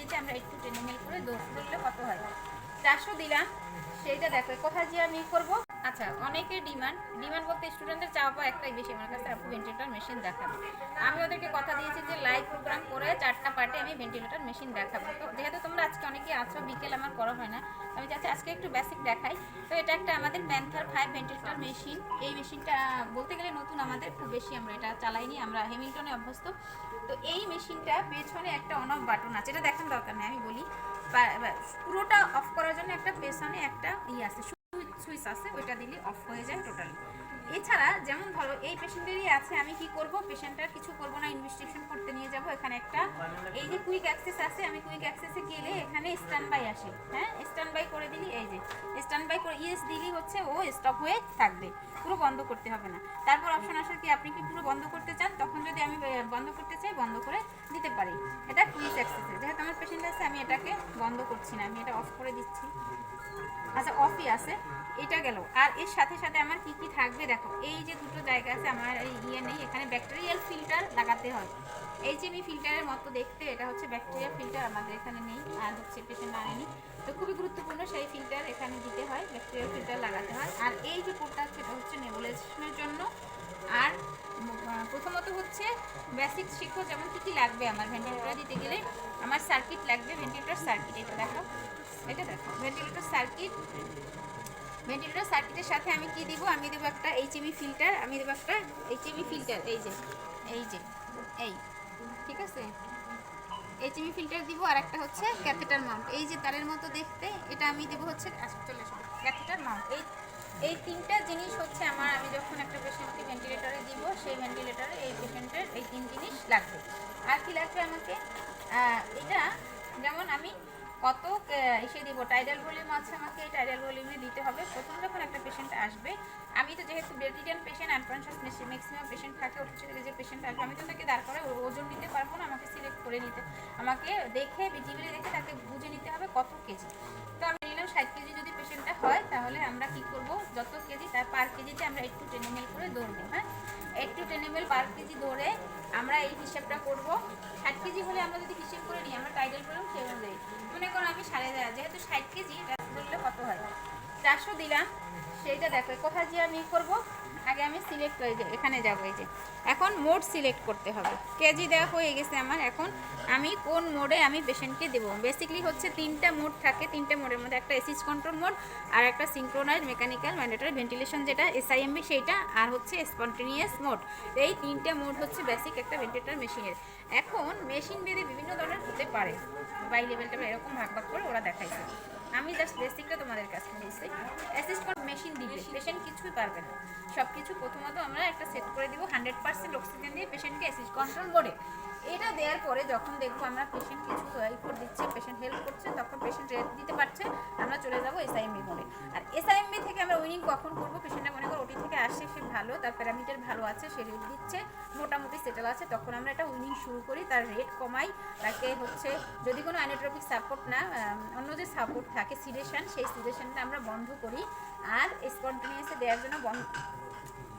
কেজিতে আমরা একটু 10 ml করে ধরলে কত হয়, 400 দিলাম। সেইটা দেখো কোথায় যে আমি করব। আচ্ছা, অনেকের ডিমান্ড বলতে স্টুডেন্টদের চাওয়া পাওয়া একটাই বেশি, আমার কাছে আপু ভেন্টিলেটর মেশিন দেখাবো। আমি ওদেরকে কথা দিয়েছি যে লাইভ প্রোগ্রাম করে 4টা পার্টে আমি ভেন্টিলেটর মেশিন দেখাবো। তো যেহেতু তোমরা আজকে অনেকে আছো, বিকেল আমার করা হয় না, আমি চাচ্ছি আজকে একটু বেসিক দেখাই। তো এটা একটা আমাদের প্যান্থার 5 ভেন্টিলেটর মেশিন। এই মেশিনটা বলতে গেলে নতুন, আমাদের খুব বেশি আমরা এটা চালাইনি, আমরা হ্যামিল্টনে অভ্যস্ত। তো এই মেশিনটা পেছনে একটা অন অফ বাটন আছে, এটা দেখার দরকার নেই, আমি বলি পুরোটা অফ করার জন্য একটা পেছনে একটা আছে, সুইচ আছে, ওইটা দিলে অফ হয়ে যায় টোটালি। এছাড়া যেমন ধরো এই পেশেন্টেরই আছে, আমি কি করব, পেশেন্টটার কিছু করব না, ইনভেস্টিগেশন করতে নিয়ে যাব। এখানে একটা এই যে কুইক অ্যাক্সেস আছে, আমি কুইক অ্যাক্সেসে গেলে এখানে স্ট্যান্ড বাই আসে। হ্যাঁ, স্ট্যান্ড বাই করে দিলি, এই যে স্ট্যান্ড বাই করে ইয়েস দিলি হচ্ছে ও স্টপ হয়ে থাকবে, পুরো বন্ধ করতে হবে না। তারপর অপশন আসে কি আপনি কি পুরো বন্ধ করতে চান, তখন যদি আমি বন্ধ করতে চাই বন্ধ করে দিতে পারি। এটা কুইক অ্যাক্সেসে, যেহেতু আমার পেশেন্ট আছে আমি এটাকে বন্ধ করছি না, আমি এটা অফ করে দিচ্ছি। আচ্ছা, অফই আছে, এটা গেল। আর এর সাথে সাথে আমার কি কি থাকবে দেখো, এই যে দুটো জায়গা আছে আমার ইয়ে নেই, এখানে ব্যাকটেরিয়াল ফিল্টার লাগাতে হয়। এইচএমই ফিল্টারের মতো দেখতে, এটা হচ্ছে ব্যাকটেরিয়া ফিল্টার, আমাদের এখানে নেই আর হচ্ছে পেশেন্ট আনেনি। তো খুবই গুরুত্বপূর্ণ, সেই ফিল্টার এখানে দিতে হয়, ব্যাকটেরিয়াল ফিল্টার লাগাতে হয়। আর এই যে পোর্টটা আছে এটা হচ্ছে নেবুলাইজেশনের জন্য। আর প্রথমত হচ্ছে বেসিক শিখো, যেমন কী কী লাগবে আমার ভেন্টিলেটর দিতে গেলে। আমার সার্কিট লাগবে, ভেন্টিলেটর সার্কিট, এটা দেখো, এটা দেখো ভেন্টিলেটর সার্কিট। ভেন্টিলেটর সার্কিটের সাথে আমি কি দিব, আমি দেবো একটা এইচএমই ফিল্টার, আমি দেবো একটা এইচএমই ফিল্টার, এই যে এই যে এই, ঠিক আছে, এইচএমই ফিল্টার দিব। আর একটা হচ্ছে ক্যাথেটার মাউন্ট, এই যে তারের মতো দেখতে, এটা আমি দেবো হচ্ছে চলে আসবে ক্যাথেটার মাউন্ট। এই তিনটা জিনিস হচ্ছে আমার, আমি যখন একটা পেশেন্টকে ভেন্টিলেটরে দিব, সেই ভেন্টিলেটরে এই পেশেন্টের এই 3 জিনিস লাগবে। আর কি লাগবে আমাকে, এটা যেমন আমি কত এসে দিব, টাইডাল ভলিউম আছে, আমাকে এই টাইডাল ভলিউমে দিতে হবে। প্রথম যখন একটা পেশেন্ট আসবে, আমি তো যেহেতু বেডিডিয়ান পেশেন্ট, আনকনশিয়াস ম্যাক্সিমাম পেশেন্ট থাকে, ওটা যে পেশেন্ট আসবে আমি তো তাকে দাঁড় করে ওজন নিতে পারবো না, আমাকে সিলেক্ট করে নিতে, আমাকে দেখে ভিজিবিলি দেখে তাকে বুঝে নিতে হবে কত কেজি। তো আমি নিলাম 60 কেজি যদি পেশেন্টটা হয়, তাহলে আমরা কি করব, যত কেজি তার পার কেজিতে আমরা একটু 10 ml করে দৌড়বো। হ্যাঁ, একটু 10 ml পার কেজি দৌড়ে আমরা এই হিসাবটা করব। 60 কেজি হলে আমরা যদি হিসেব করে নিই, আমরা টাইডাল করলাম সেই অনুযায়ী, মনে করো আমি 3.5, যেহেতু 60 কেজি ধরলে কত হয়, 400 দিলাম। সেইটা দেখো কোথায় যে আমি করব, আগে আমি সিলেক্ট হয়ে যাই, এখানে যাব, এই যে এখন মোড সিলেক্ট করতে হবে। কেজি দেওয়া হয়ে গেছে আমার, এখন আমি কোন মোডে আমি পেশেন্টকে দেবো। বেসিক্যালি হচ্ছে 3টা মোড থাকে, 3টা মোডের মধ্যে একটা অ্যাসিস্ট কন্ট্রোল মোড, আর একটা সিনক্রোনাইজ মেকানিক্যাল ম্যান্ডেটরি ভেন্টিলেশন যেটা এসআইএমবি সেইটা, আর হচ্ছে স্পন্টেনিয়াস মোড। এই 3টে মোড হচ্ছে বেসিক একটা ভেন্টিলেটর মেশিনের। এখন মেশিন ভেদে বিভিন্ন ধরনের হতে পারে, বাই লেভেলটা এরকম ভাগ ভাগ করে ওরা দেখাইছে, আমি জাস্ট বেসিকটা তোমাদের কাছে বলছি। অ্যাসিস্ট মেশিন দিলে পেশেন্ট কিছুই পারবে না, সব কিছু প্রথমত আমরা একটা সেট করে দিব 100% অক্সিজেন দিয়ে পেশেন্টকে অ্যাসিস্ট কন্ট্রোল মোডে। এটা দেওয়ার পরে যখন দেখবো আমরা পেশেন্ট কিছু ইফোর্ট দিচ্ছে, পেশেন্ট হেল্প করছে, তখন পেশেন্ট রেস্ট দিতে পারছে, আমরা চলে যাবো এসআইএমবি মোডে। আর এসআইএমবি থেকে আমরা উইনিং কখন করবো, পেশেন্টটা মনে করো ওটি থেকে আসছে, সে ভালো, তার প্যারামিটার ভালো আছে, সে রেট দিচ্ছে, মোটামুটি সেটেল আছে, তখন আমরা একটা উইনিং শুরু করি, তার রেট কমাই, তাকে হচ্ছে যদি কোনো অ্যানোট্রপিক সাপোর্ট না, অন্য যে সাপোর্ট থাকে সিডেশন, সেই সিডেশনটা আমরা বন্ধ করি। আর স্পন্টেনিয়াসে দেওয়ার জন্য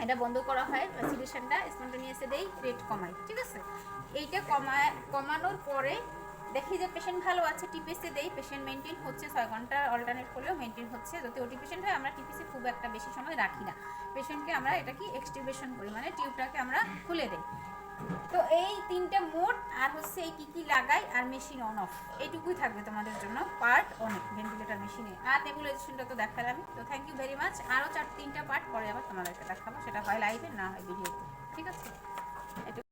এটা বন্ধ করা হয়, সিডেশনটা স্পন্টেনিয়াসে দেই, রেট কমাই, ঠিক আছে। এইটা কমানোর পরে দেখি যে পেশেন্ট ভালো আছে, টিপিসি দেই, পেশেন্ট মেনটেন হচ্ছে, 6 ঘন্টা অল্টারনেট করলেও মেনটেন হচ্ছে। যদি ওটি পেশেন্ট হয় আমরা টিপিসি খুব একটা বেশি সময় রাখি না, পেশেন্টকে আমরা এটা কি এক্সটিউবেশন করি, মানে টিউবটাকে আমরা খুলে দিই। তো এই 3টে মোড আর হচ্ছে এই কী কী লাগাই, আর মেশিন অন অফ, এইটুকুই থাকবে তোমাদের জন্য পার্ট অনেক ভেন্টিলেটর মেশিনে। আর নেবুলাইজেশনটা তো দেখালাম। তো থ্যাংক ইউ ভেরি মাচ, আরও 3টা পার্ট পরে আবার তোমাদেরকে দেখাবো, সেটা হয় লাইভে না হয় ভিডিওতে, ঠিক আছে।